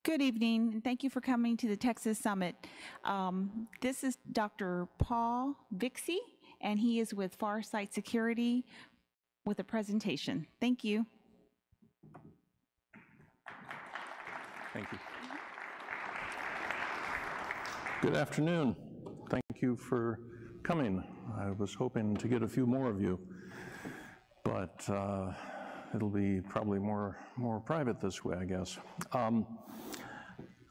Good evening, and thank you for coming to the Texas Summit. This is Dr. Paul Vixie, and he is with Farsight Security with a presentation. Thank you. Thank you. Good afternoon. Thank you for coming. I was hoping to get a few more of you, but it'll be probably more private this way, I guess.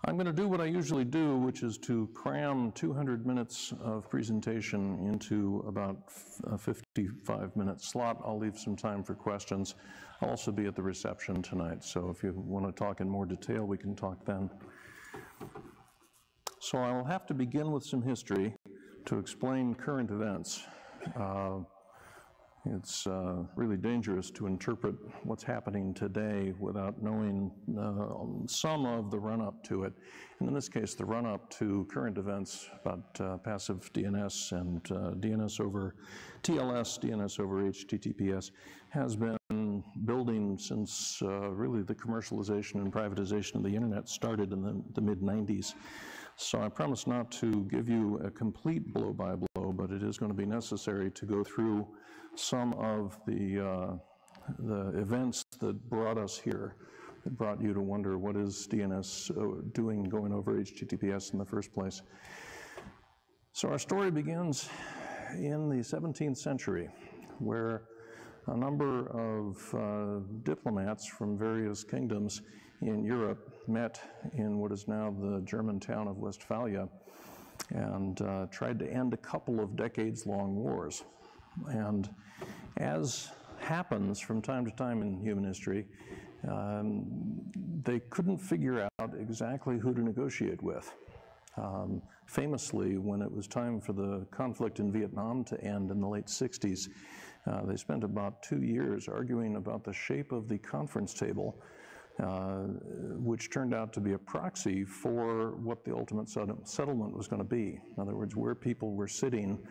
I'm going to do what I usually do, which is to cram 200 minutes of presentation into about a 55-minute slot. I'll leave some time for questions. I'll also be at the reception tonight, so if you want to talk in more detail, we can talk then. So I'll have to begin with some history to explain current events. It's really dangerous to interpret what's happening today without knowing some of the run-up to it. And in this case, the run-up to current events about passive DNS and DNS over TLS, DNS over HTTPS has been building since really the commercialization and privatization of the internet started in the mid-90s. So I promise not to give you a complete blow-by-blow, but it is going to be necessary to go through some of the events that brought us here, that brought you to wonder what is DNS doing going over HTTPS in the first place. So our story begins in the 17th century, where a number of diplomats from various kingdoms in Europe met in what is now the German town of Westphalia and tried to end a couple of decades-long wars. And as happens from time to time in human history, they couldn't figure out exactly who to negotiate with. Famously, when it was time for the conflict in Vietnam to end in the late 60s, they spent about 2 years arguing about the shape of the conference table, which turned out to be a proxy for what the ultimate settlement was going to be. In other words, where people were sitting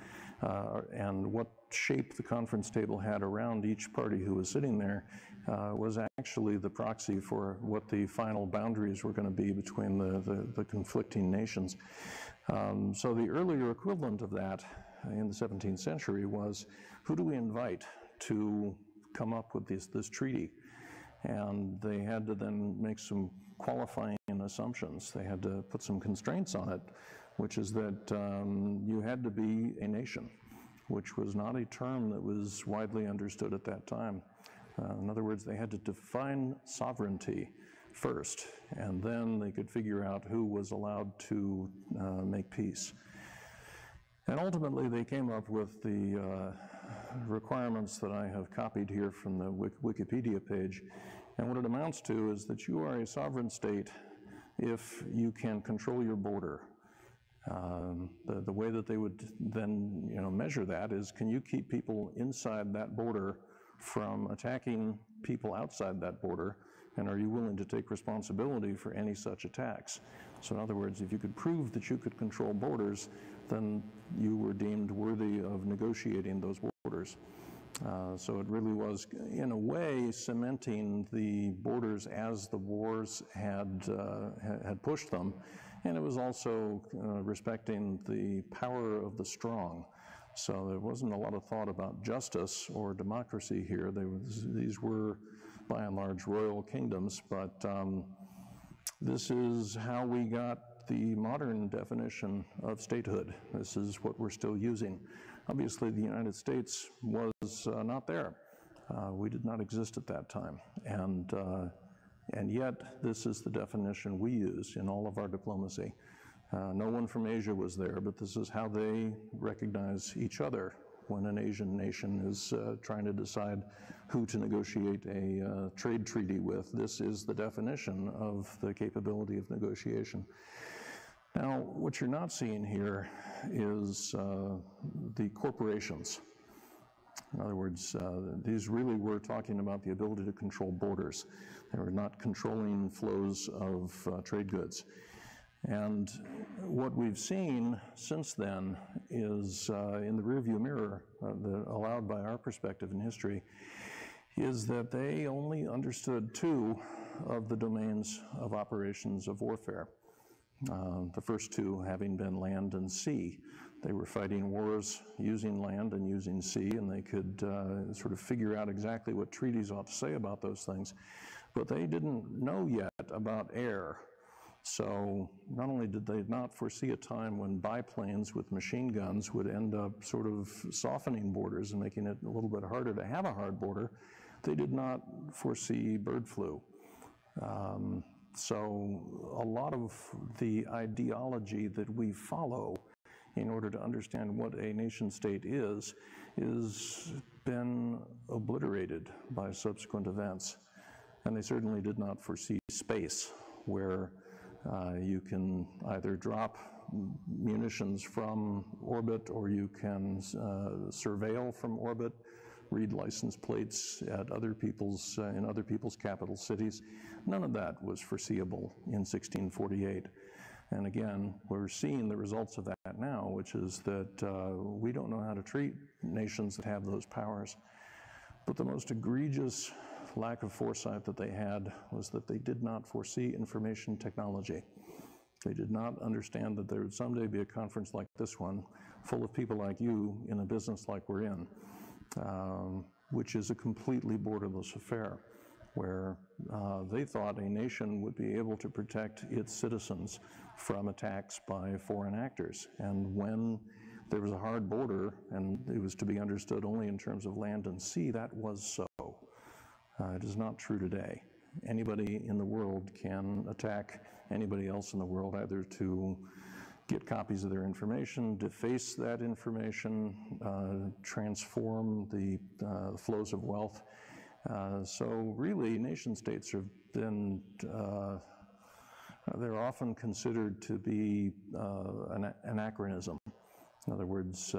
and what shape the conference table had around each party who was sitting there was actually the proxy for what the final boundaries were going to be between the conflicting nations. So the earlier equivalent of that in the 17th century was, who do we invite to come up with this treaty? And they had to then make some qualifying assumptions. They had to put some constraints on it, which is that you had to be a nation, which was not a term that was widely understood at that time. In other words, they had to define sovereignty first, and then they could figure out who was allowed to make peace. And ultimately, they came up with the requirements that I have copied here from the Wikipedia page. And what it amounts to is that you are a sovereign state if you can control your border. The way that they would then measure that is, can you keep people inside that border from attacking people outside that border, and are you willing to take responsibility for any such attacks? So in other words, if you could prove that you could control borders, then you were deemed worthy of negotiating those borders. So it really was, in a way, cementing the borders as the wars had pushed them, and it was also respecting the power of the strong. So there wasn't a lot of thought about justice or democracy here. These were, by and large, royal kingdoms, but this is how we got the modern definition of statehood. This is what we're still using. Obviously, the United States was not there. We did not exist at that time. And yet, this is the definition we use in all of our diplomacy. No one from Asia was there, but this is how they recognize each other when an Asian nation is trying to decide who to negotiate a trade treaty with. This is the definition of the capability of negotiation. Now, what you're not seeing here is the corporations. In other words, these really were talking about the ability to control borders. They were not controlling flows of trade goods. And what we've seen since then is, in the rearview mirror, allowed by our perspective in history, is that they only understood two of the domains of operations of warfare. The first two having been land and sea. They were fighting wars using land and using sea, and they could sort of figure out exactly what treaties ought to say about those things. But they didn't know yet about air. So not only did they not foresee a time when biplanes with machine guns would end up sort of softening borders and making it a little bit harder to have a hard border, they did not foresee bird flu. So a lot of the ideology that we follow in order to understand what a nation state is been obliterated by subsequent events. And they certainly did not foresee space, where you can either drop munitions from orbit, or you can surveil from orbit, read license plates at other people's, in other people's capital cities. None of that was foreseeable in 1648. And again, we're seeing the results of that now, which is that we don't know how to treat nations that have those powers. But the most egregious lack of foresight that they had was that they did not foresee information technology. They did not understand that there would someday be a conference like this one, full of people like you in a business like we're in, which is a completely borderless affair, where they thought a nation would be able to protect its citizens from attacks by foreign actors. And when there was a hard border, and it was to be understood only in terms of land and sea, that was so. It is not true today. Anybody in the world can attack anybody else in the world, either to get copies of their information, deface that information, transform the flows of wealth. So really, nation states have been, they're often considered to be an anachronism. In other words,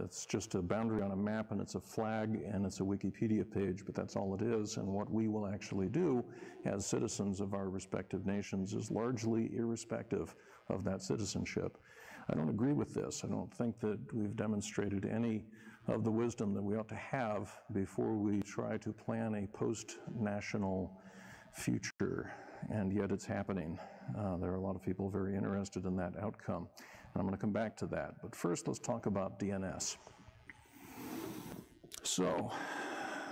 it's just a boundary on a map, and it's a flag, and it's a Wikipedia page, but that's all it is. And what we will actually do as citizens of our respective nations is largely irrespective of that citizenship. I don't agree with this. I don't think that we've demonstrated any of the wisdom that we ought to have before we try to plan a post-national future, and yet it's happening. There are a lot of people very interested in that outcome. I'm going to come back to that. But first, let's talk about DNS. So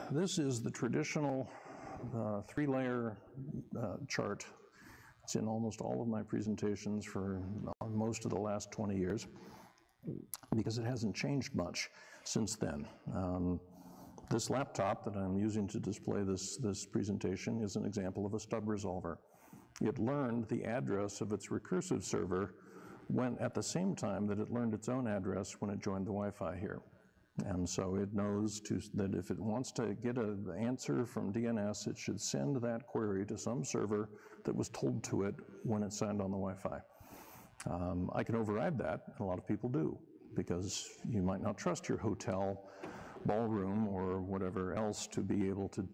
this is the traditional three-layer chart. It's in almost all of my presentations for most of the last 20 years, because it hasn't changed much since then. This laptop that I'm using to display this presentation is an example of a stub resolver. It learned the address of its recursive server when at the same time that it learned its own address when it joined the Wi-Fi here. And so it knows that if it wants to get an answer from DNS, it should send that query to some server that was told to it when it signed on the Wi-Fi. I can override that, and a lot of people do, because you might not trust your hotel ballroom or whatever else to be able to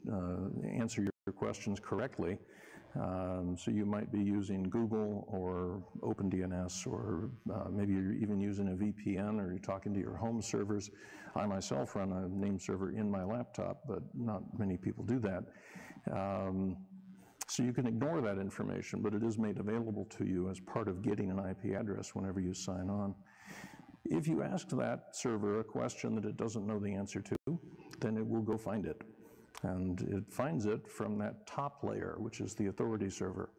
answer your questions correctly. So you might be using Google or OpenDNS, or maybe you're even using a VPN, or you're talking to your home servers. I myself run a name server in my laptop, but not many people do that. So you can ignore that information, but it is made available to you as part of getting an IP address whenever you sign on. If you ask that server a question that it doesn't know the answer to, then it will go find it. And it finds it from that top layer, which is the authority server.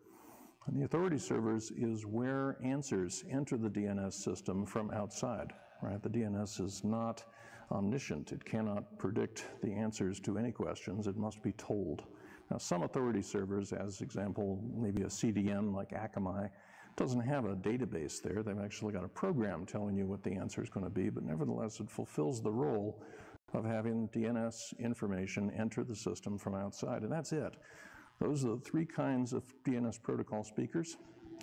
And the authority servers is where answers enter the DNS system from outside, right? The DNS is not omniscient. It cannot predict the answers to any questions. It must be told. Now, some authority servers, as example, maybe a CDN like Akamai, doesn't have a database there. They've actually got a program telling you what the answer is going to be, but nevertheless, it fulfills the role of having DNS information enter the system from outside, and that's it. Those are the three kinds of DNS protocol speakers.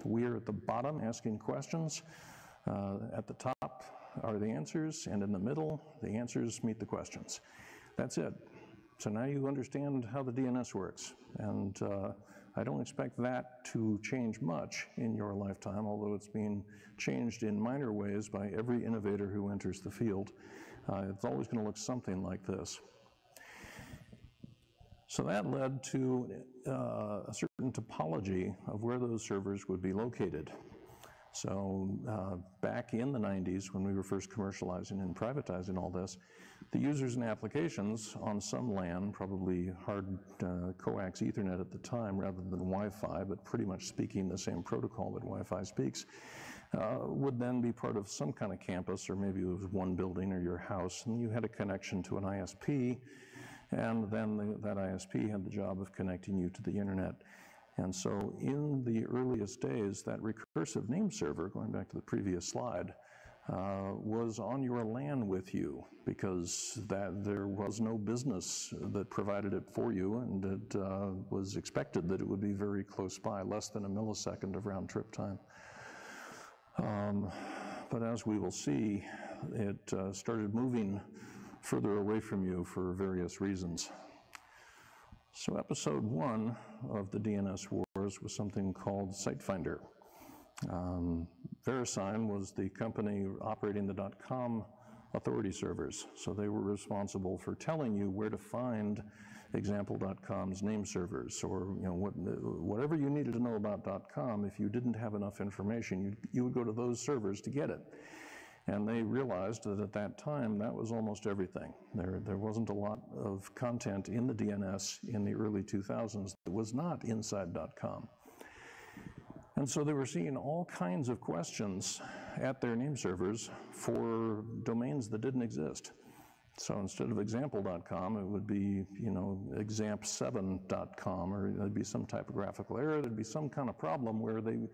We are at the bottom asking questions. At the top are the answers, and in the middle, the answers meet the questions. That's it. So now you understand how the DNS works, and I don't expect that to change much in your lifetime, although it's being changed in minor ways by every innovator who enters the field. It's always going to look something like this. So that led to a certain certain topology of where those servers would be located. So back in the 90s, when we were first commercializing and privatizing all this, the users and applications on some LAN, probably hard coax Ethernet at the time rather than Wi-Fi, but pretty much speaking the same protocol that Wi-Fi speaks, would then be part of some kind of campus, or maybe it was one building or your house, and you had a connection to an ISP, and then that ISP had the job of connecting you to the internet. And so in the earliest days, that recursive name server, going back to the previous slide, was on your LAN with you, because there was no business that provided it for you, and it was expected that it would be very close by, less than a millisecond of round trip time. But as we will see, it started moving further away from you for various reasons. So episode 1 of the DNS wars was something called SiteFinder. VeriSign was the company operating the .com authority servers, so they were responsible for telling you where to find example.com's name servers, or whatever you needed to know about .com. If you didn't have enough information, you would go to those servers to get it. And they realized that at that time, that was almost everything. There wasn't a lot of content in the DNS in the early 2000s that was not inside .com. And so they were seeing all kinds of questions at their name servers for domains that didn't exist. So instead of example.com, it would be, examp7.com, or there'd be some typographical error. There'd be some kind of problem where they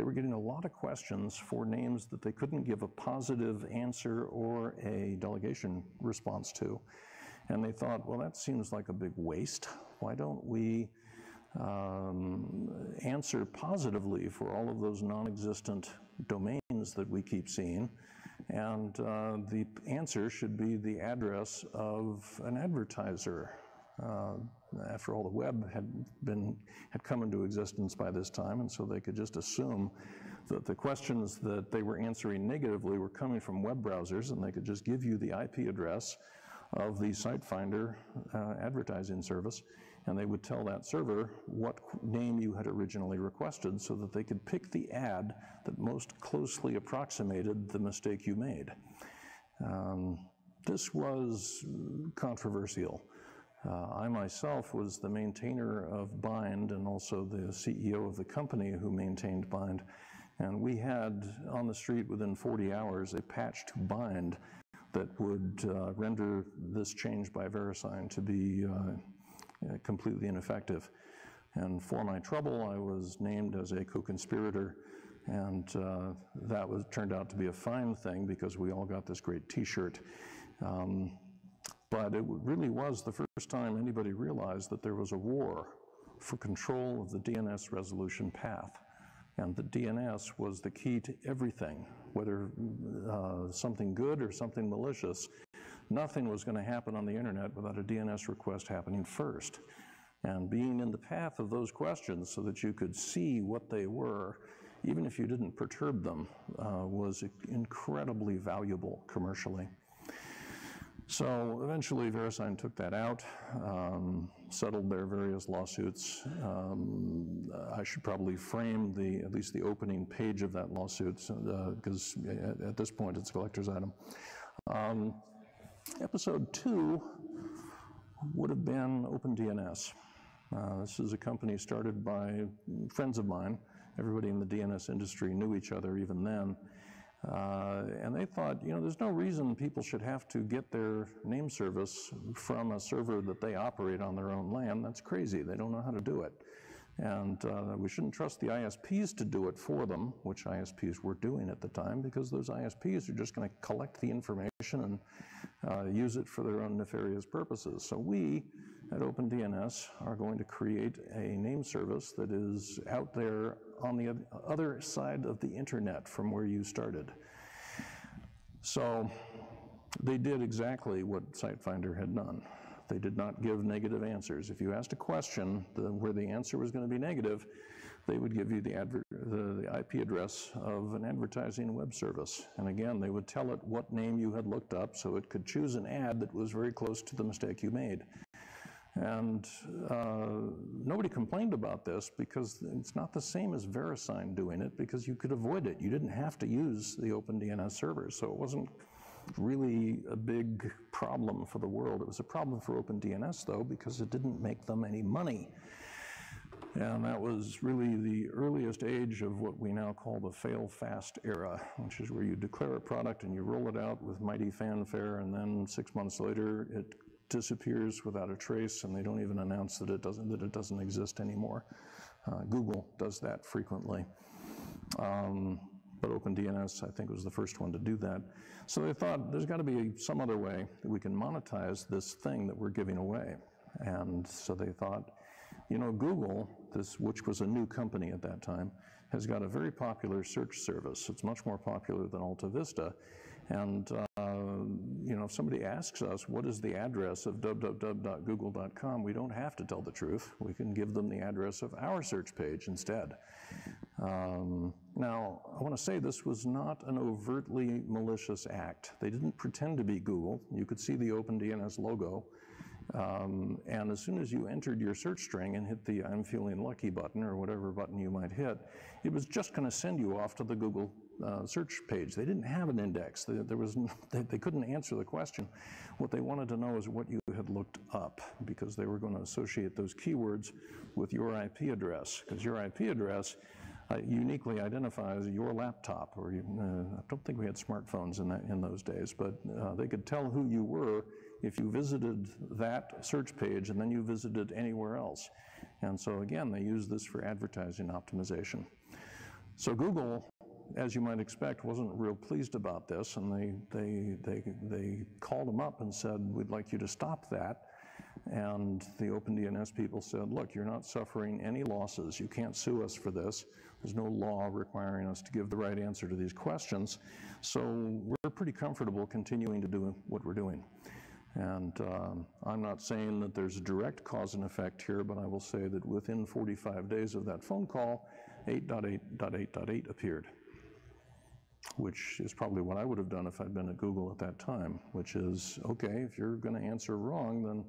were getting a lot of questions for names that they couldn't give a positive answer or a delegation response to. And they thought, well, that seems like a big waste. Why don't we answer positively for all of those non-existent domains that we keep seeing? And the answer should be the address of an advertiser. After all, the web had come into existence by this time, and so they could just assume that the questions that they were answering negatively were coming from web browsers, and they could just give you the IP address of the SiteFinder advertising service, and they would tell that server what name you had originally requested so that they could pick the ad that most closely approximated the mistake you made. This was controversial. I myself was the maintainer of Bind and also the CEO of the company who maintained Bind, and we had on the street within 40 hours a patch to Bind that would render this change by VeriSign to be completely ineffective. And for my trouble, I was named as a co-conspirator, and that turned out to be a fine thing because we all got this great t-shirt. But it really was the first time anybody realized that there was a war for control of the DNS resolution path. And the DNS was the key to everything, whether something good or something malicious. Nothing was going to happen on the internet without a DNS request happening first. And being in the path of those questions so that you could see what they were, even if you didn't perturb them, was incredibly valuable commercially. So eventually VeriSign took that out, settled their various lawsuits. I should probably frame at least the opening page of that lawsuit, because at this point it's a collector's item. Episode 2 would have been OpenDNS. This is a company started by friends of mine. Everybody in the DNS industry knew each other even then. And they thought, there's no reason people should have to get their name service from a server that they operate on their own LAN. That's crazy. They don't know how to do it. And we shouldn't trust the ISPs to do it for them, which ISPs were doing at the time, because those ISPs are just going to collect the information and use it for their own nefarious purposes. So we at OpenDNS are going to create a name service that is out there on the other side of the internet from where you started. So they did exactly what SiteFinder had done. They did not give negative answers. If you asked a question where the answer was going to be negative, they would give you the IP address of an advertising web service. And again, they would tell it what name you had looked up so it could choose an ad that was very close to the mistake you made. And nobody complained about this because it's not the same as VeriSign doing it, because you could avoid it. You didn't have to use the OpenDNS servers, so it wasn't really a big problem for the world. It was a problem for OpenDNS, though, because it didn't make them any money. And that was really the earliest age of what we now call the fail-fast era, which is where you declare a product and you roll it out with mighty fanfare, and then 6 months later it disappears without a trace, and they don't even announce that it doesn't exist anymore. Google does that frequently. But OpenDNS, I think, was the first one to do that. So they thought there's got to be some other way that we can monetize this thing that we're giving away. And so they thought, you know, Google, which was a new company at that time, has got a very popular search service. It's much more popular than Alta Vista. And, you know, if somebody asks us, what is the address of www.google.com, we don't have to tell the truth. We can give them the address of our search page instead. Now, I want to say this was not an overtly malicious act. They didn't pretend to be Google. You could see the OpenDNS logo. And as soon as you entered your search string and hit the I'm feeling lucky button, or whatever button you might hit, it was just going to send you off to the Google search page. They didn't have an index. They couldn't answer the question. What they wanted to know is what you had looked up, because they were going to associate those keywords with your IP address, because your IP address uniquely identifies your laptop. Or I don't think we had smartphones in those days, but they could tell who you were if you visited that search page and then you visited anywhere else. And so again, they use this for advertising optimization. So Google, as you might expect, wasn't real pleased about this, and they called them up and said, we'd like you to stop that. And the OpenDNS people said, look, you're not suffering any losses. You can't sue us for this. There's no law requiring us to give the right answer to these questions. So we're pretty comfortable continuing to do what we're doing. And I'm not saying that there's a direct cause and effect here, but I will say that within 45 days of that phone call, 8.8.8.8 appeared, which is probably what I would have done if I'd been at Google at that time, which is, okay, if you're going to answer wrong, then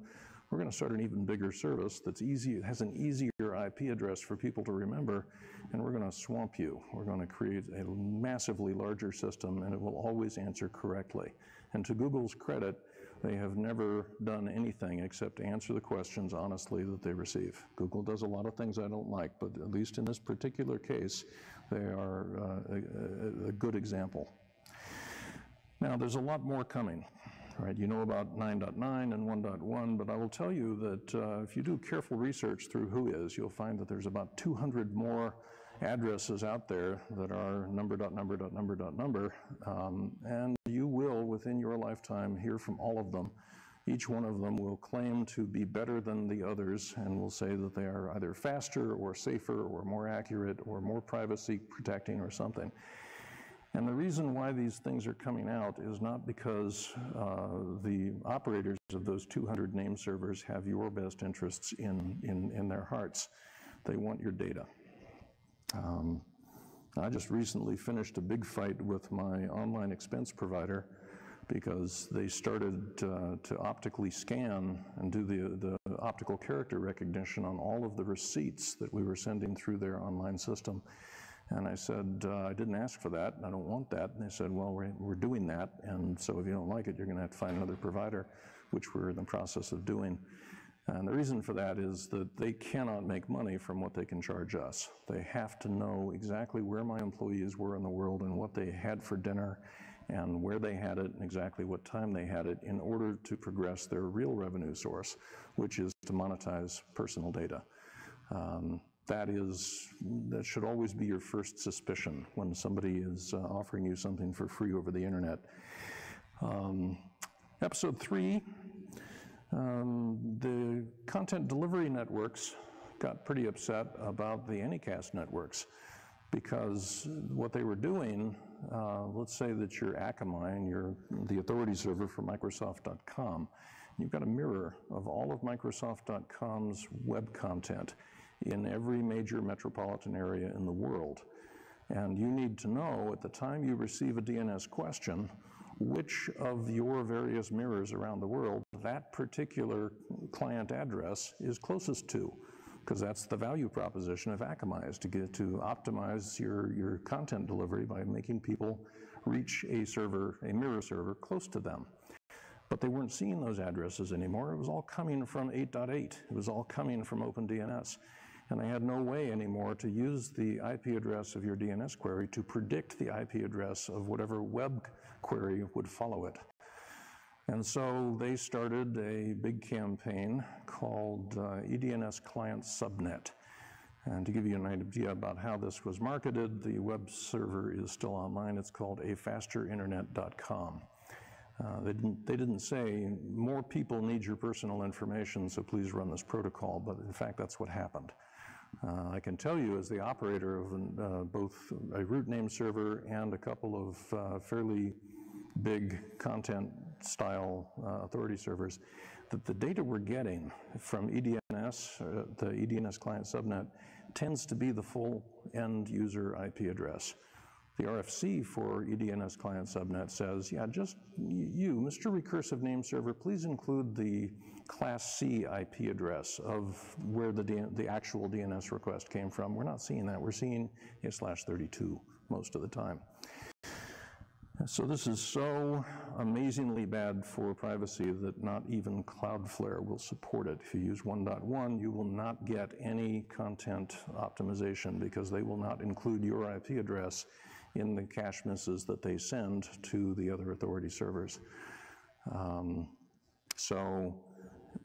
we're going to start an even bigger service that's easy. It has an easier IP address for people to remember, and we're going to swamp you. We're going to create a massively larger system, and it will always answer correctly. And to Google's credit, they have never done anything except answer the questions honestly that they receive. Google does a lot of things I don't like, but at least in this particular case, they are a good example. Now, there's a lot more coming. Right, you know about 9.9 and 1.1, but I will tell you that if you do careful research through Whois, you'll find that there's about 200 more addresses out there that are number.number.number, and you will, within your lifetime, hear from all of them. Each one of them will claim to be better than the others and will say that they are either faster or safer or more accurate or more privacy protecting or something. And the reason why these things are coming out is not because the operators of those 200 name servers have your best interests in their hearts. They want your data. I just recently finished a big fight with my online expense provider because they started to optically scan and do the optical character recognition on all of the receipts that we were sending through their online system. And I said, I didn't ask for that, I don't want that. And they said, well, we're doing that, and so if you don't like it, you're going to have to find another provider, which we're in the process of doing. And the reason for that is that they cannot make money from what they can charge us. They have to know exactly where my employees were in the world and what they had for dinner and where they had it and exactly what time they had it in order to progress their real revenue source, which is to monetize personal data. That should always be your first suspicion when somebody is offering you something for free over the internet. Episode 3, the content delivery networks got pretty upset about the Anycast networks because what they were doing, let's say that you're Akamai and you're the authority server for Microsoft.com. You've got a mirror of all of Microsoft.com's web content in every major metropolitan area in the world. And you need to know at the time you receive a DNS question which of your various mirrors around the world that particular client address is closest to, because that's the value proposition of Akamai, is to optimize your content delivery by making people reach a mirror server close to them. But they weren't seeing those addresses anymore. It was all coming from 8.8. It was all coming from OpenDNS. And they had no way anymore to use the IP address of your DNS query to predict the IP address of whatever web query would follow it. And so they started a big campaign called EDNS Client Subnet. And to give you an idea about how this was marketed, the web server is still online. It's called afasterinternet.com. They didn't say, more people need your personal information, so please run this protocol, but in fact, that's what happened. I can tell you, as the operator of both a root name server and a couple of fairly big content style authority servers, that the data we're getting from EDNS, the EDNS client subnet, tends to be the full end user IP address. The RFC for EDNS client subnet says, yeah, just you, Mr. Recursive Name Server, please include the Class C IP address of where the actual DNS request came from. We're not seeing that. We're seeing A/32 most of the time. So this is so amazingly bad for privacy that not even Cloudflare will support it. If you use 1.1, you will not get any content optimization because they will not include your IP address in the cache misses that they send to the other authority servers. So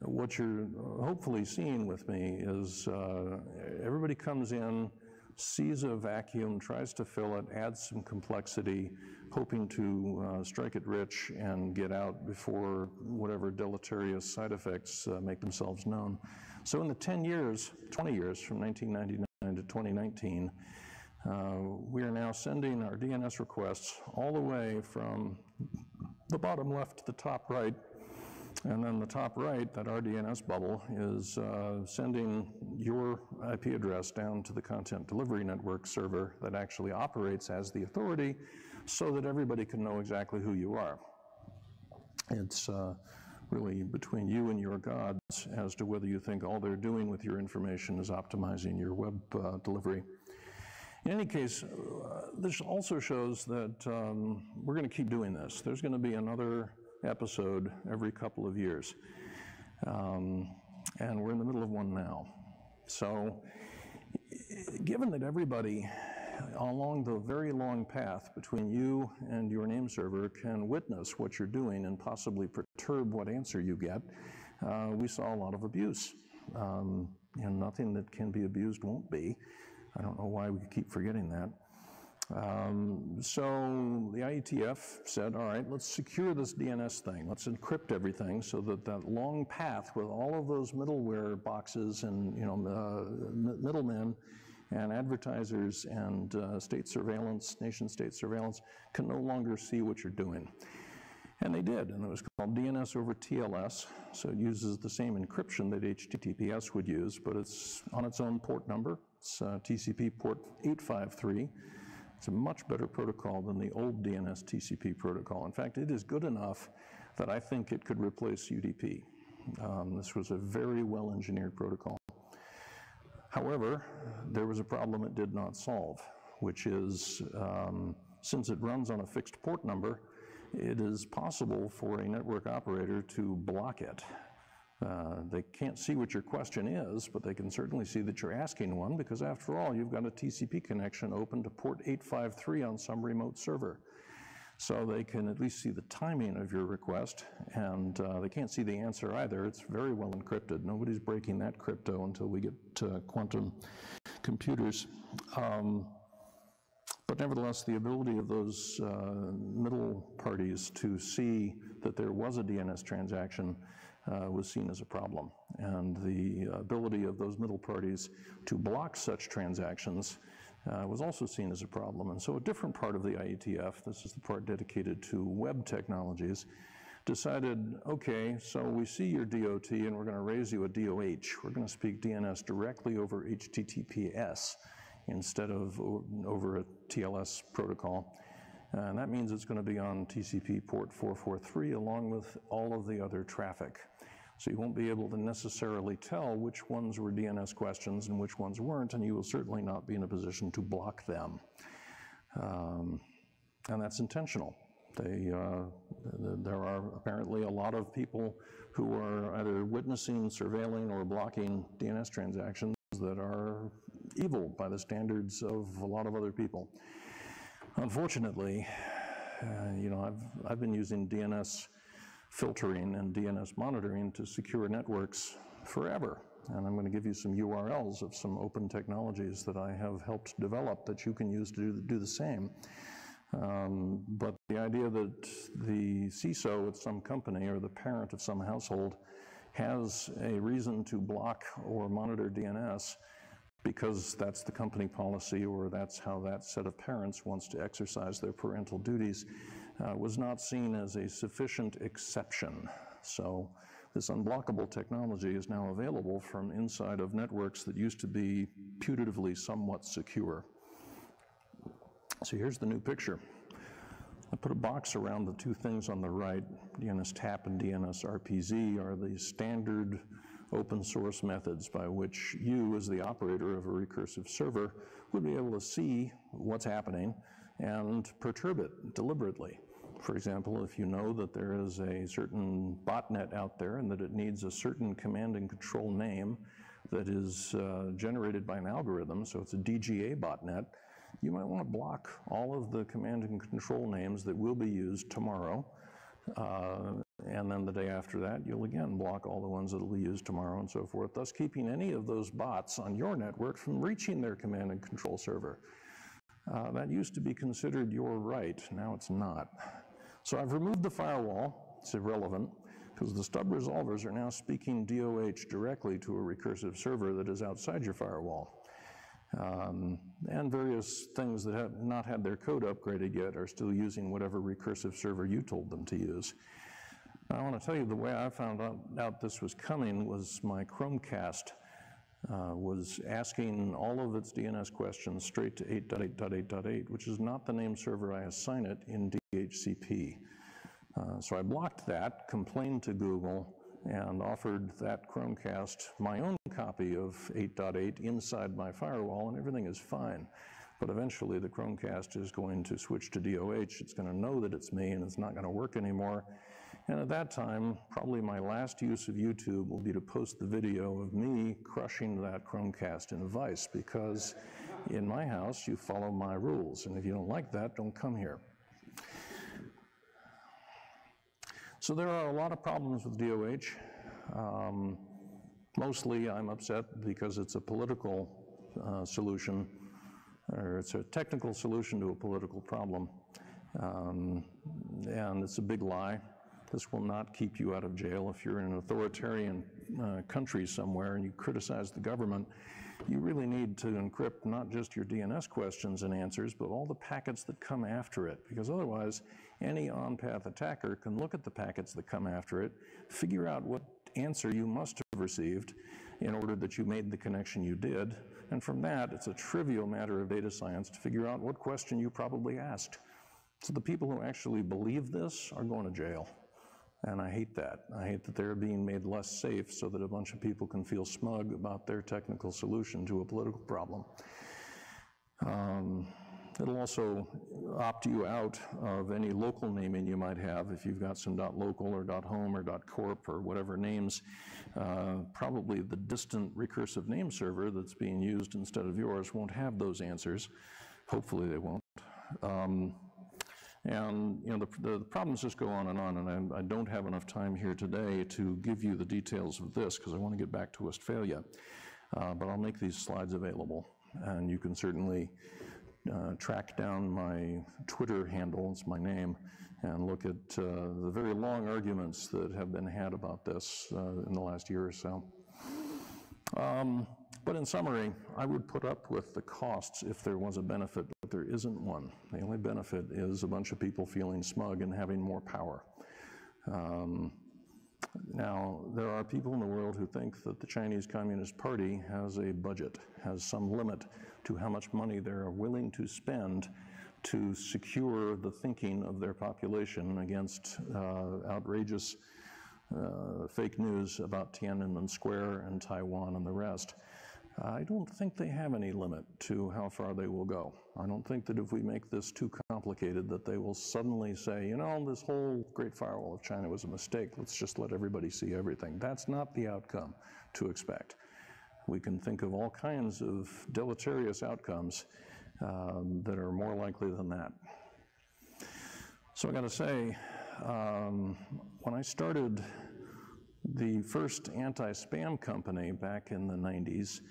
what you're hopefully seeing with me is everybody comes in, sees a vacuum, tries to fill it, adds some complexity, hoping to strike it rich and get out before whatever deleterious side effects make themselves known. So in the 20 years from 1999 to 2019, we are now sending our DNS requests all the way from the bottom left to the top right, and then the top right, that RDNS bubble, is sending your IP address down to the content delivery network server that actually operates as the authority so that everybody can know exactly who you are. It's really between you and your gods as to whether you think all they're doing with your information is optimizing your web delivery. In any case, this also shows that we're going to keep doing this. There's going to be another episode every couple of years, and we're in the middle of one now. So given that everybody along the very long path between you and your name server can witness what you're doing and possibly perturb what answer you get, we saw a lot of abuse. And nothing that can be abused won't be. I don't know why we keep forgetting that. So the IETF said, all right, let's secure this DNS thing. Let's encrypt everything so that that long path with all of those middleware boxes and middlemen and advertisers and state surveillance, nation-state surveillance can no longer see what you're doing. And they did, and it was called DNS over TLS, so it uses the same encryption that HTTPS would use, but it's on its own port number. It's TCP port 853. It's a much better protocol than the old DNS TCP protocol. In fact, it is good enough that I think it could replace UDP. This was a very well-engineered protocol. However, there was a problem it did not solve, which is, since it runs on a fixed port number, it is possible for a network operator to block it. They can't see what your question is, but they can certainly see that you're asking one, because after all, you've got a TCP connection open to port 853 on some remote server. So they can at least see the timing of your request, and they can't see the answer either. It's very well encrypted. Nobody's breaking that crypto until we get quantum computers. But nevertheless, the ability of those middle parties to see that there was a DNS transaction was seen as a problem. And the ability of those middle parties to block such transactions was also seen as a problem. And so a different part of the IETF, this is the part dedicated to web technologies, decided, okay, so we see your DOT and we're going to raise you a DOH. We're going to speak DNS directly over HTTPS instead of over a TLS protocol. And that means it's going to be on TCP port 443 along with all of the other traffic. So you won't be able to necessarily tell which ones were DNS questions and which ones weren't, and you will certainly not be in a position to block them. And that's intentional. There are apparently a lot of people who are either witnessing, surveilling, or blocking DNS transactions that are evil by the standards of a lot of other people. Unfortunately, I've been using DNS filtering and DNS monitoring to secure networks forever. And I'm going to give you some URLs of some open technologies that I have helped develop that you can use to do the same. But the idea that the CISO at some company or the parent of some household has a reason to block or monitor DNS because that's the company policy or that's how that set of parents wants to exercise their parental duties was not seen as a sufficient exception. So this unblockable technology is now available from inside of networks that used to be putatively somewhat secure. So here's the new picture. I put a box around the two things on the right. DNS TAP and DNS RPZ are the standard open source methods by which you, as the operator of a recursive server, would be able to see what's happening and perturb it deliberately. For example, if you know that there is a certain botnet out there and that it needs a certain command and control name that is generated by an algorithm, so it's a DGA botnet, you might want to block all of the command and control names that will be used tomorrow. And then the day after that, you'll again block all the ones that will be used tomorrow and so forth, thus keeping any of those bots on your network from reaching their command and control server. That used to be considered your right. Now it's not. So I've removed the firewall. It's irrelevant because the stub resolvers are now speaking DOH directly to a recursive server that is outside your firewall. And various things that have not had their code upgraded yet are still using whatever recursive server you told them to use. I want to tell you the way I found out this was coming was my Chromecast was asking all of its DNS questions straight to 8.8.8.8, which is not the name server I assign it in DHCP. So I blocked that, complained to Google, and offered that Chromecast my own copy of 8.8 inside my firewall, and everything is fine. But eventually the Chromecast is going to switch to DOH. It's going to know that it's me, and it's not going to work anymore. And at that time, probably my last use of YouTube will be to post the video of me crushing that Chromecast in a vise, because in my house, you follow my rules. And if you don't like that, don't come here. So there are a lot of problems with DOH. Mostly I'm upset because it's a political solution, or it's a technical solution to a political problem. And it's a big lie. This will not keep you out of jail. If you're in an authoritarian country somewhere and you criticize the government, you really need to encrypt not just your DNS questions and answers, but all the packets that come after it, because otherwise any on-path attacker can look at the packets that come after it, figure out what answer you must have received in order that you made the connection you did, and from that it's a trivial matter of data science to figure out what question you probably asked. So the people who actually believe this are going to jail. And I hate that. I hate that they're being made less safe so that a bunch of people can feel smug about their technical solution to a political problem. It'll also opt you out of any local naming you might have. If you've got some .local or .home or .corp or whatever names, probably the distant recursive name server that's being used instead of yours won't have those answers. Hopefully they won't. And you know, the problems just go on, and I don't have enough time here today to give you the details of this because I want to get back to Westphalia. But I'll make these slides available, and you can certainly track down my Twitter handle, it's my name, and look at the very long arguments that have been had about this in the last year or so. But in summary, I would put up with the costs if there was a benefit, but there isn't one. The only benefit is a bunch of people feeling smug and having more power. Now, there are people in the world who think that the Chinese Communist Party has a budget, has some limit to how much money they're willing to spend to secure the thinking of their population against outrageous fake news about Tiananmen Square and Taiwan and the rest. I don't think they have any limit to how far they will go. I don't think that if we make this too complicated that they will suddenly say, you know, this whole Great Firewall of China was a mistake, let's just let everybody see everything. That's not the outcome to expect. We can think of all kinds of deleterious outcomes that are more likely than that. So I gotta say, when I started the first anti-spam company back in the 90s,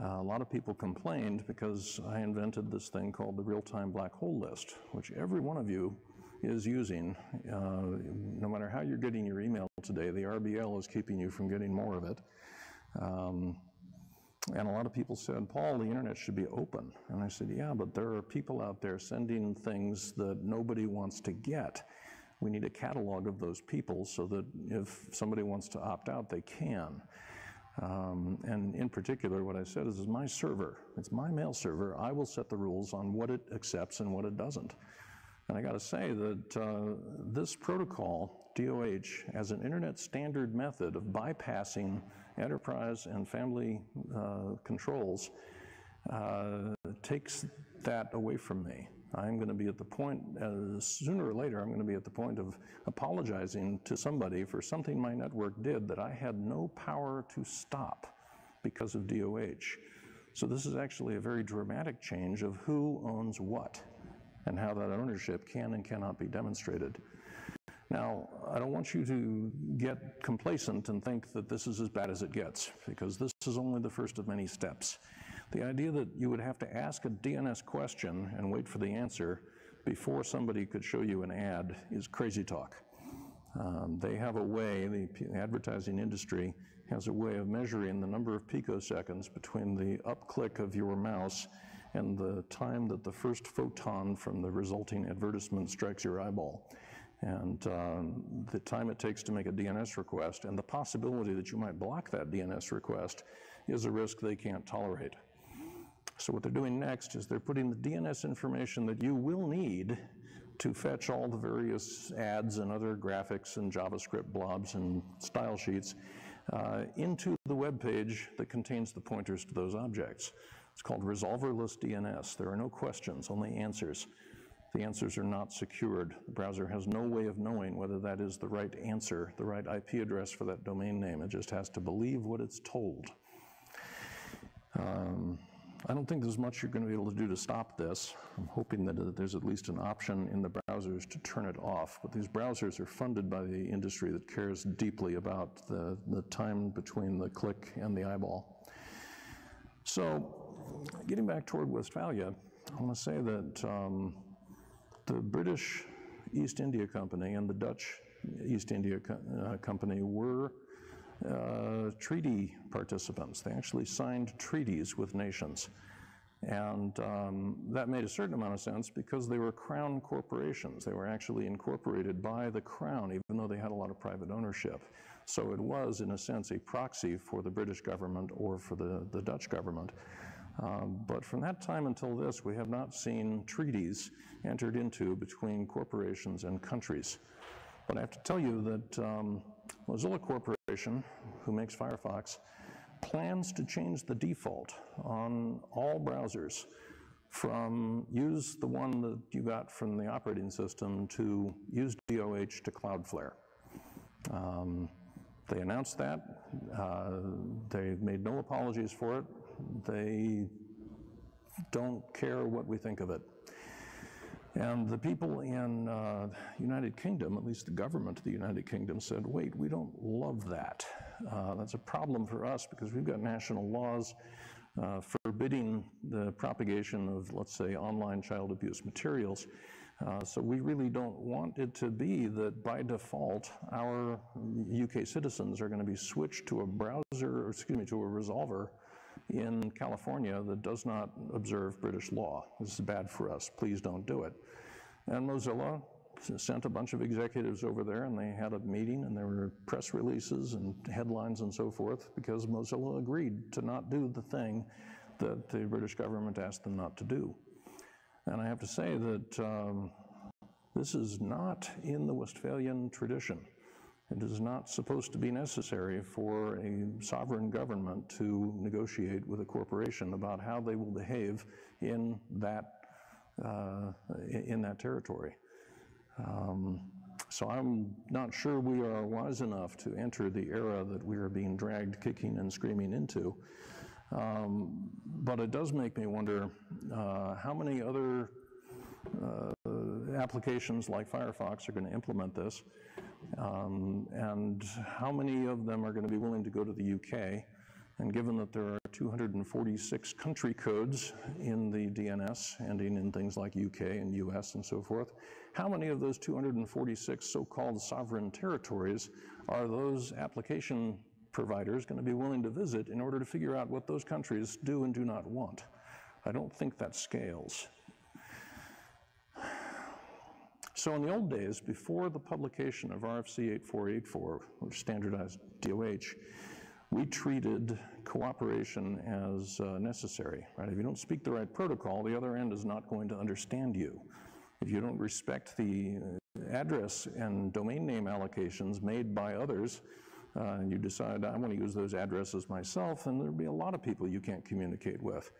a lot of people complained because I invented this thing called the real-time black hole list, which every one of you is using. No matter how you're getting your email today, the RBL is keeping you from getting more of it. And a lot of people said, Paul, the internet should be open. And I said, yeah, but there are people out there sending things that nobody wants to get. We need a catalog of those people so that if somebody wants to opt out, they can. And in particular, what I said is my server. It's my mail server. I will set the rules on what it accepts and what it doesn't. And I got to say that this protocol, DOH, as an internet standard method of bypassing enterprise and family controls, takes that away from me. I'm going to be at the point, sooner or later, I'm going to be at the point of apologizing to somebody for something my network did that I had no power to stop because of DOH. So this is actually a very dramatic change of who owns what and how that ownership can and cannot be demonstrated. Now, I don't want you to get complacent and think that this is as bad as it gets, because this is only the first of many steps. The idea that you would have to ask a DNS question and wait for the answer before somebody could show you an ad is crazy talk. They have a way, the advertising industry has a way of measuring the number of picoseconds between the up-click of your mouse and the time that the first photon from the resulting advertisement strikes your eyeball. And the time it takes to make a DNS request and the possibility that you might block that DNS request is a risk they can't tolerate. So what they're doing next is they're putting the DNS information that you will need to fetch all the various ads and other graphics and JavaScript blobs and style sheets into the web page that contains the pointers to those objects. It's called Resolverless DNS. There are no questions, only answers. The answers are not secured. The browser has no way of knowing whether that is the right answer, the right IP address for that domain name. It just has to believe what it's told. I don't think there's much you're going to be able to do to stop this. I'm hoping that there's at least an option in the browsers to turn it off. But these browsers are funded by the industry that cares deeply about the time between the click and the eyeball. So, getting back toward Westphalia, I want to say that the British East India Company and the Dutch East India Company were treaty participants. They actually signed treaties with nations. And that made a certain amount of sense because they were crown corporations. They were actually incorporated by the crown, even though they had a lot of private ownership. So it was, in a sense, a proxy for the British government or for the Dutch government. But from that time until this, we have not seen treaties entered into between corporations and countries. But I have to tell you that Mozilla Corporation, who makes Firefox, plans to change the default on all browsers from use the one that you got from the operating system to use DOH to Cloudflare. They announced that. They made no apologies for it. They don't care what we think of it. And the people in United Kingdom, at least the government of the United Kingdom, said, wait, we don't love that. That's a problem for us because we've got national laws forbidding the propagation of, let's say, online child abuse materials. So we really don't want it to be that by default our UK citizens are going to be switched to a browser, or excuse me, to a resolver in California that does not observe British law. This is bad for us. Please don't do it. And Mozilla sent a bunch of executives over there, and they had a meeting, and there were press releases and headlines and so forth because Mozilla agreed to not do the thing that the British government asked them not to do. And I have to say that this is not in the Westphalian tradition. It is not supposed to be necessary for a sovereign government to negotiate with a corporation about how they will behave in that territory. So I'm not sure we are wise enough to enter the era that we are being dragged kicking and screaming into. But it does make me wonder how many other applications like Firefox are going to implement this, and how many of them are going to be willing to go to the UK. And given that there are 246 country codes in the DNS, ending in things like UK and US and so forth, how many of those 246 so-called sovereign territories are those application providers going to be willing to visit in order to figure out what those countries do and do not want? I don't think that scales. So in the old days, before the publication of RFC 8484, which standardized DOH, we treated cooperation as necessary, right? If you don't speak the right protocol, the other end is not going to understand you. If you don't respect the address and domain name allocations made by others, and you decide, I want to use those addresses myself, then there'll be a lot of people you can't communicate with.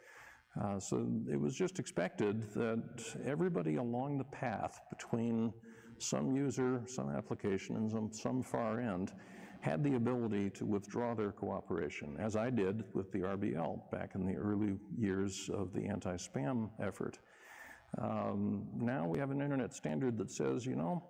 So it was just expected that everybody along the path between some user, some application, and some far end had the ability to withdraw their cooperation, as I did with the RBL back in the early years of the anti-spam effort. Now we have an internet standard that says, you know,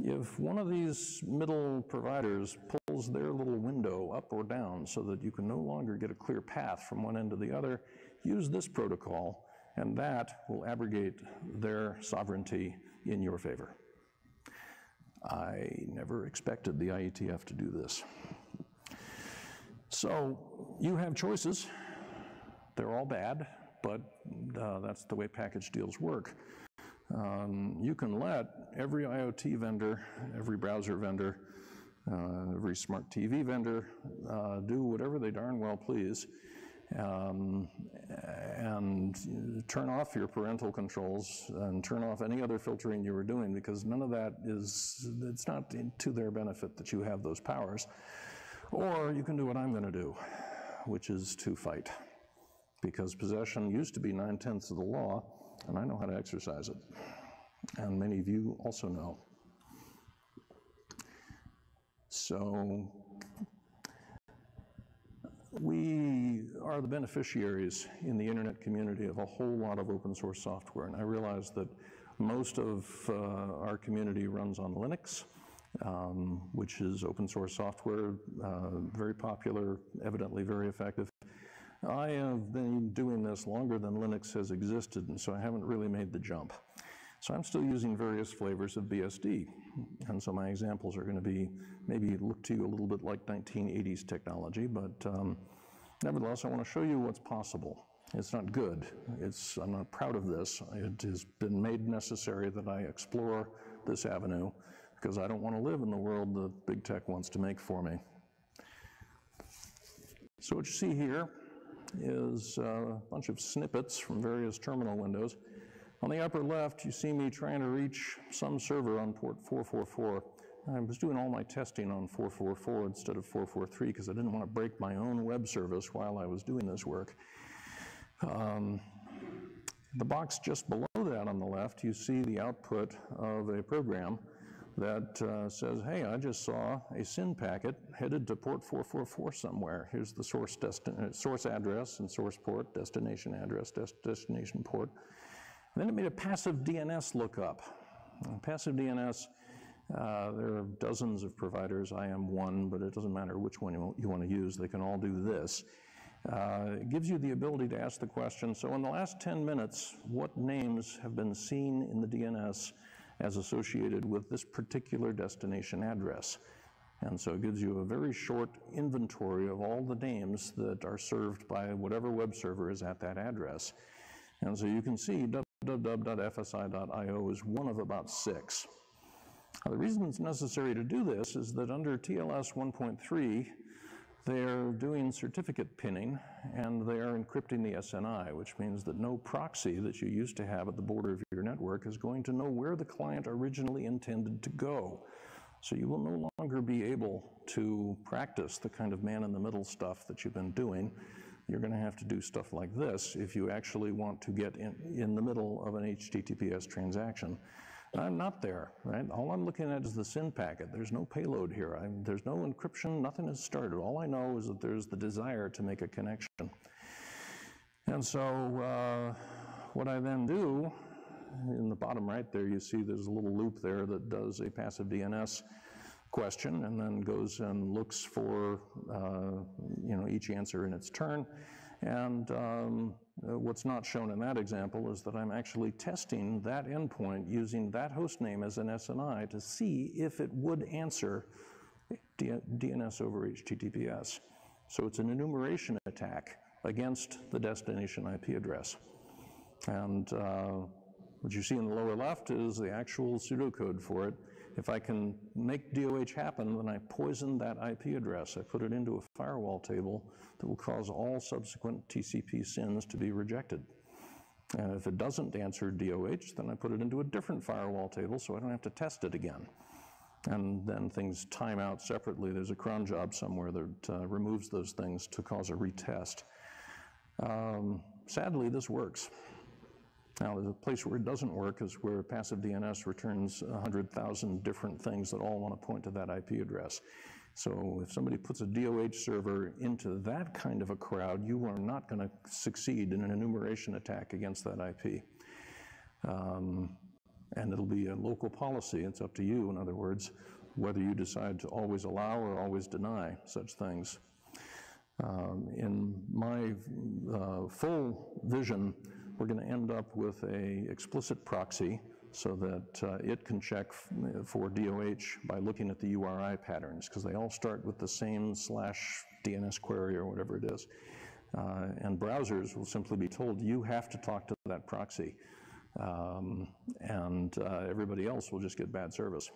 if one of these middle providers pulls their little window up or down so that you can no longer get a clear path from one end to the other, use this protocol, and that will abrogate their sovereignty in your favor. I never expected the IETF to do this. So you have choices. They're all bad, but that's the way package deals work. You can let every IoT vendor, every browser vendor, every smart TV vendor do whatever they darn well please, and turn off your parental controls and turn off any other filtering you were doing, because none of that it's not to their benefit that you have those powers. Or you can do what I'm going to do, which is to fight, because possession used to be 9/10 of the law, and I know how to exercise it, and many of you also know. So we are the beneficiaries in the internet community of a whole lot of open source software, and I realize that most of our community runs on Linux, which is open source software, very popular, evidently very effective. I have been doing this longer than Linux has existed, and so I haven't really made the jump. So I'm still using various flavors of BSD, and so my examples are going to be maybe look to you a little bit like 1980s technology, but nevertheless I want to show you what's possible. It's not good. I'm not proud of this. It has been made necessary that I explore this avenue, because I don't want to live in the world that big tech wants to make for me. So what you see here is a bunch of snippets from various terminal windows. On the upper left, you see me trying to reach some server on port 444. I was doing all my testing on 444 instead of 443 because I didn't want to break my own web service while I was doing this work. The box just below that on the left, you see the output of a program that says, hey, I just saw a SYN packet headed to port 444 somewhere. Here's the source address and source port, destination address, destination port. And then it made a passive DNS lookup. Passive DNS, there are dozens of providers. I am one, but it doesn't matter which one you want to use. They can all do this. It gives you the ability to ask the question, so in the last 10 minutes, what names have been seen in the DNS as associated with this particular destination address? And so it gives you a very short inventory of all the names that are served by whatever web server is at that address. And so you can see www.fsi.io is one of about 6. Now, the reason it's necessary to do this is that under TLS 1.3, They're doing certificate pinning, and they are encrypting the SNI, which means that no proxy that you used to have at the border of your network is going to know where the client originally intended to go. So you will no longer be able to practice the kind of man-in-the-middle stuff that you've been doing. You're going to have to do stuff like this if you actually want to get in the middle of an HTTPS transaction. I'm not there, right? All I'm looking at is the SYN packet. There's no payload here. There's no encryption, nothing has started. All I know is that there's the desire to make a connection. And so what I then do, in the bottom right there, you see there's a little loop there that does a passive DNS question and then goes and looks for each answer in its turn. And what's not shown in that example is that I'm actually testing that endpoint using that host name as an SNI to see if it would answer DNS over HTTPS. So it's an enumeration attack against the destination IP address. And what you see in the lower left is the actual pseudocode for it. If I can make DOH happen, then I poison that IP address. I put it into a firewall table that will cause all subsequent TCP SYNs to be rejected. And if it doesn't answer DOH, then I put it into a different firewall table so I don't have to test it again. And then things time out separately. There's a cron job somewhere that removes those things to cause a retest. Sadly, this works. Now, there's a place where it doesn't work is where passive DNS returns 100,000 different things that all want to point to that IP address. So if somebody puts a DOH server into that kind of a crowd, you are not going to succeed in an enumeration attack against that IP. And it'll be a local policy. It's up to you, in other words, whether you decide to always allow or always deny such things. In my full vision, we're going to end up with an explicit proxy so that it can check for DOH by looking at the URI patterns, because they all start with the same /DNS query or whatever it is. And browsers will simply be told, you have to talk to that proxy. Everybody else will just get bad service.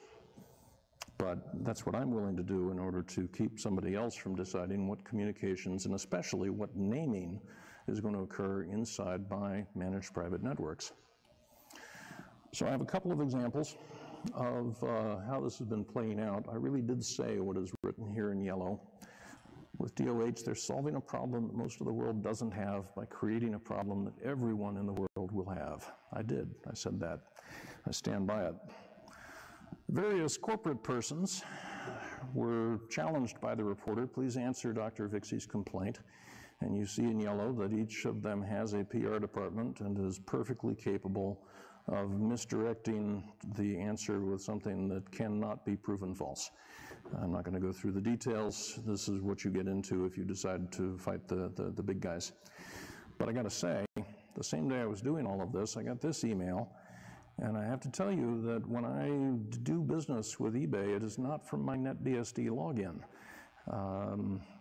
But that's what I'm willing to do in order to keep somebody else from deciding what communications and especially what naming is going to occur inside my managed private networks. So I have a couple of examples of how this has been playing out. I really did say what is written here in yellow. With DOH, they're solving a problem that most of the world doesn't have by creating a problem that everyone in the world will have. I did. I said that. I stand by it. Various corporate persons were challenged by the reporter, please answer Dr. Vixie's complaint. And you see in yellow that each of them has a PR department and is perfectly capable of misdirecting the answer with something that cannot be proven false. I'm not going to go through the details. This is what you get into if you decide to fight the big guys. But I got to say, the same day I was doing all of this, I got this email. And I have to tell you that when I do business with eBay, it is not from my NetBSD login.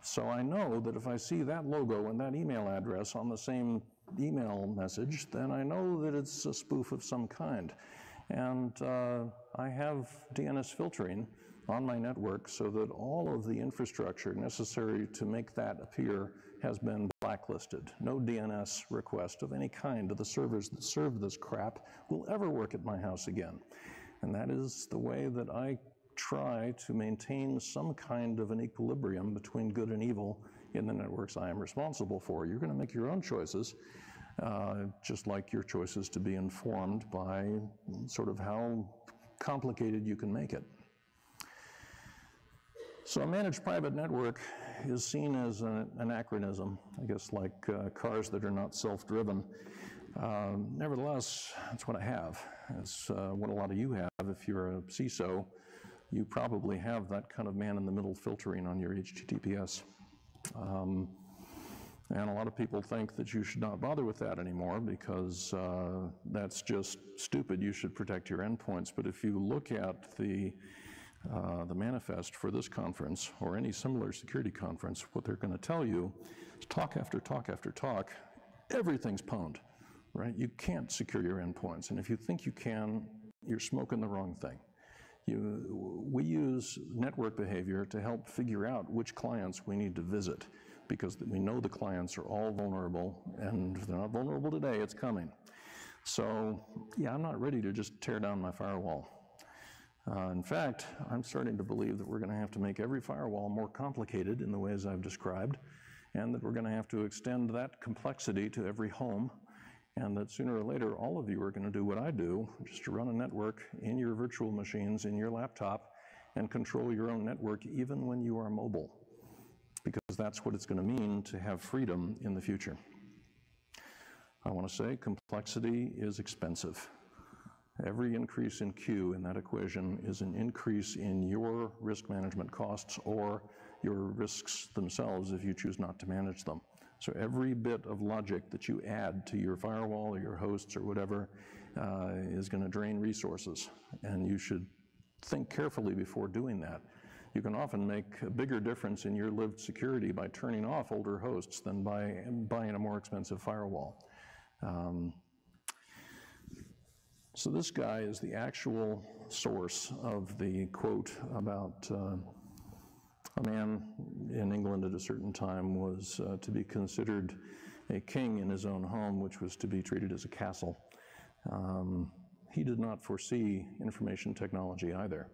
So I know that if I see that logo and that email address on the same email message, then I know that it's a spoof of some kind. And I have DNS filtering on my network so that all of the infrastructure necessary to make that appear has been blacklisted. No DNS request of any kind to the servers that serve this crap will ever work at my house again. And that is the way that I try to maintain some kind of an equilibrium between good and evil in the networks I am responsible for. You're going to make your own choices, just like your choices to be informed by sort of how complicated you can make it. So a managed private network is seen as an anachronism, I guess, like cars that are not self-driven. Nevertheless, that's what I have. It's what a lot of you have. If you're a CISO, you probably have that kind of man-in-the-middle filtering on your HTTPS. And a lot of people think that you should not bother with that anymore because that's just stupid. You should protect your endpoints. But if you look at the manifest for this conference or any similar security conference, what they're going to tell you is talk after talk after talk, everything's pwned, right? You can't secure your endpoints. And if you think you can, you're smoking the wrong thing. We use network behavior to help figure out which clients we need to visit, because we know the clients are all vulnerable, and if they're not vulnerable today, it's coming. So, yeah, I'm not ready to just tear down my firewall. In fact, I'm starting to believe that we're going to have to make every firewall more complicated in the ways I've described, and that we're going to have to extend that complexity to every home, and that sooner or later, all of you are going to do what I do, just to run a network in your virtual machines, in your laptop, and control your own network even when you are mobile, because that's what it's going to mean to have freedom in the future. I want to say complexity is expensive. Every increase in Q in that equation is an increase in your risk management costs or your risks themselves if you choose not to manage them. So every bit of logic that you add to your firewall or your hosts or whatever is going to drain resources, and you should think carefully before doing that. You can often make a bigger difference in your lived security by turning off older hosts than by buying a more expensive firewall. So this guy is the actual source of the quote about a man in England at a certain time was to be considered a king in his own home, which was to be treated as a castle. He did not foresee information technology either,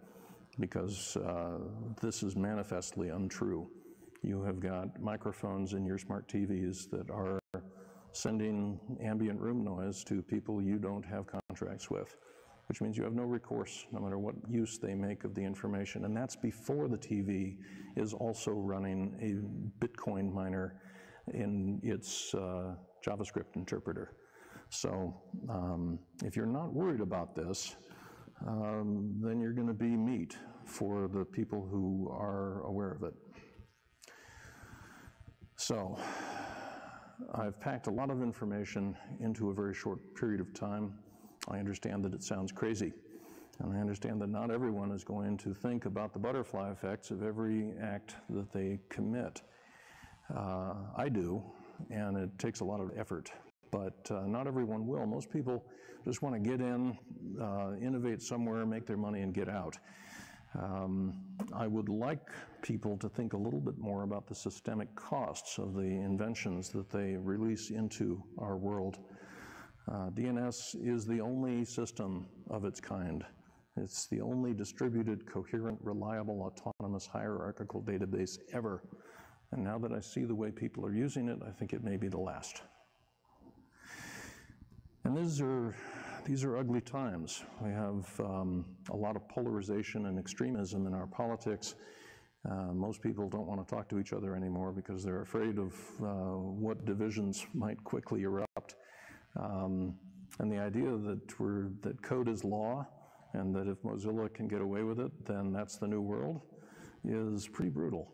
because this is manifestly untrue. You have got microphones in your smart TVs that are sending ambient room noise to people you don't have contracts with, which means you have no recourse, no matter what use they make of the information. And that's before the TV is also running a Bitcoin miner in its JavaScript interpreter. So if you're not worried about this, then you're going to be meat for the people who are aware of it. So I've packed a lot of information into a very short period of time. I understand that it sounds crazy, and I understand that not everyone is going to think about the butterfly effects of every act that they commit. I do, and it takes a lot of effort, but not everyone will. Most people just want to get in, innovate somewhere, make their money, and get out. I would like people to think a little bit more about the systemic costs of the inventions that they release into our world. DNS is the only system of its kind. It's the only distributed, coherent, reliable, autonomous, hierarchical database ever. And now that I see the way people are using it, I think it may be the last. And these are ugly times. We have a lot of polarization and extremism in our politics. Most people don't want to talk to each other anymore because they're afraid of what divisions might quickly erupt. And the idea that code is law, and that if Mozilla can get away with it, then that's the new world, is pretty brutal.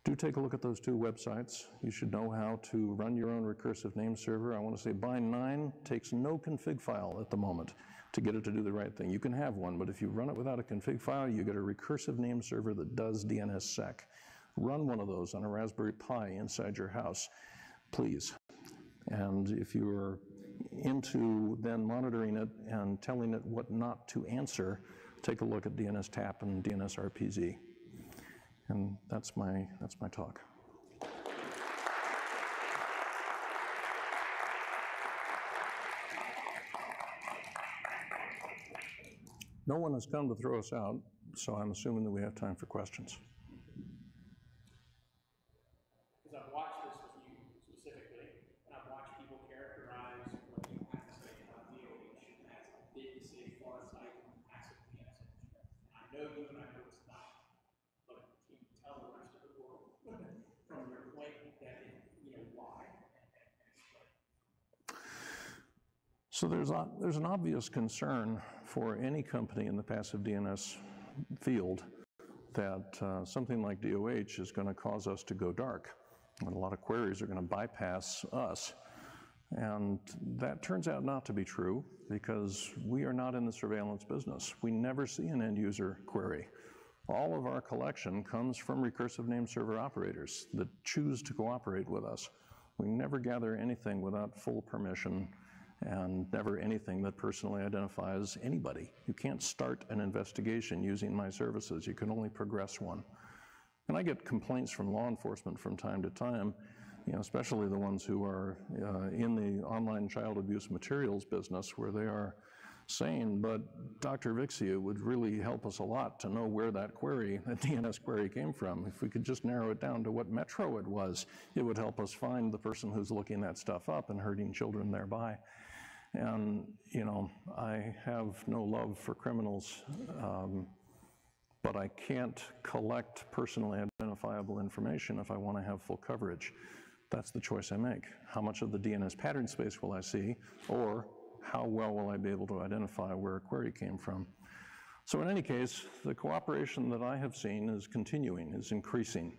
Do take a look at those two websites. You should know how to run your own recursive name server. I want to say bind9 takes no config file at the moment to get it to do the right thing. You can have one, but if you run it without a config file, you get a recursive name server that does DNSSEC. Run one of those on a Raspberry Pi inside your house, please. And if you're into then monitoring it and telling it what not to answer, take a look at DNSTAP and DNSRPZ. And that's my talk. No one has come to throw us out, so I'm assuming that we have time for questions. Because I've watched this with you specifically, and I've watched people characterize what you have to say about DOH as a big, safe, far-sighted, massive message. And I know you and I know it's not, but can you tell the rest of the world from your point that why? So there's an obvious concern for any company in the passive DNS field that something like DOH is going to cause us to go dark. And a lot of queries are going to bypass us. And that turns out not to be true, because we are not in the surveillance business. We never see an end user query. All of our collection comes from recursive name server operators that choose to cooperate with us. We never gather anything without full permission and never anything that personally identifies anybody. You can't start an investigation using my services. You can only progress one. And I get complaints from law enforcement from time to time, especially the ones who are in the online child abuse materials business, where they are saying, but Dr. Vixie, it would really help us a lot to know where that query, that DNS query came from. If we could just narrow it down to what metro it was, it would help us find the person who's looking that stuff up and hurting children thereby. And, I have no love for criminals, but I can't collect personally identifiable information if I want to have full coverage. That's the choice I make. How much of the DNS pattern space will I see, or how well will I be able to identify where a query came from? So in any case, the cooperation that I have seen is continuing, is increasing.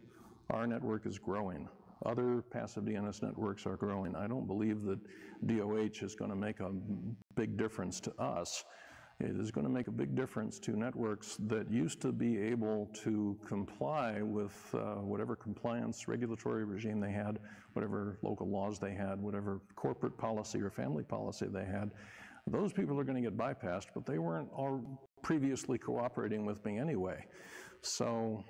Our network is growing. Other passive DNS networks are growing. I don't believe that DOH is going to make a big difference to us. It is going to make a big difference to networks that used to be able to comply with whatever compliance regulatory regime they had, whatever local laws they had, whatever corporate policy or family policy they had. Those people are going to get bypassed, but they weren't all previously cooperating with me anyway. So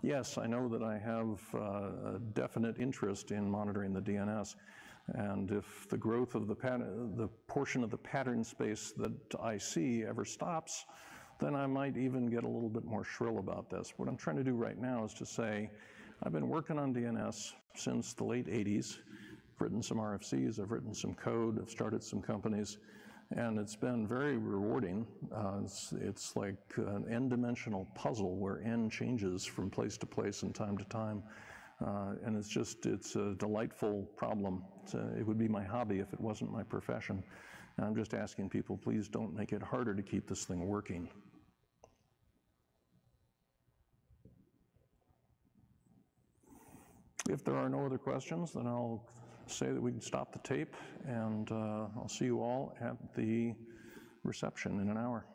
yes, I know that I have a definite interest in monitoring the DNS. And if the growth of the portion of the pattern space that I see ever stops, then I might even get a little bit more shrill about this. What I'm trying to do right now is to say, I've been working on DNS since the late 80s. I've written some RFCs, I've written some code, I've started some companies, and it's been very rewarding. It's like an n-dimensional puzzle where n changes from place to place and time to time. And it's a delightful problem. It would be my hobby if it wasn't my profession. And I'm just asking people, please don't make it harder to keep this thing working. If there are no other questions, then I'll say that we can stop the tape, and I'll see you all at the reception in an hour.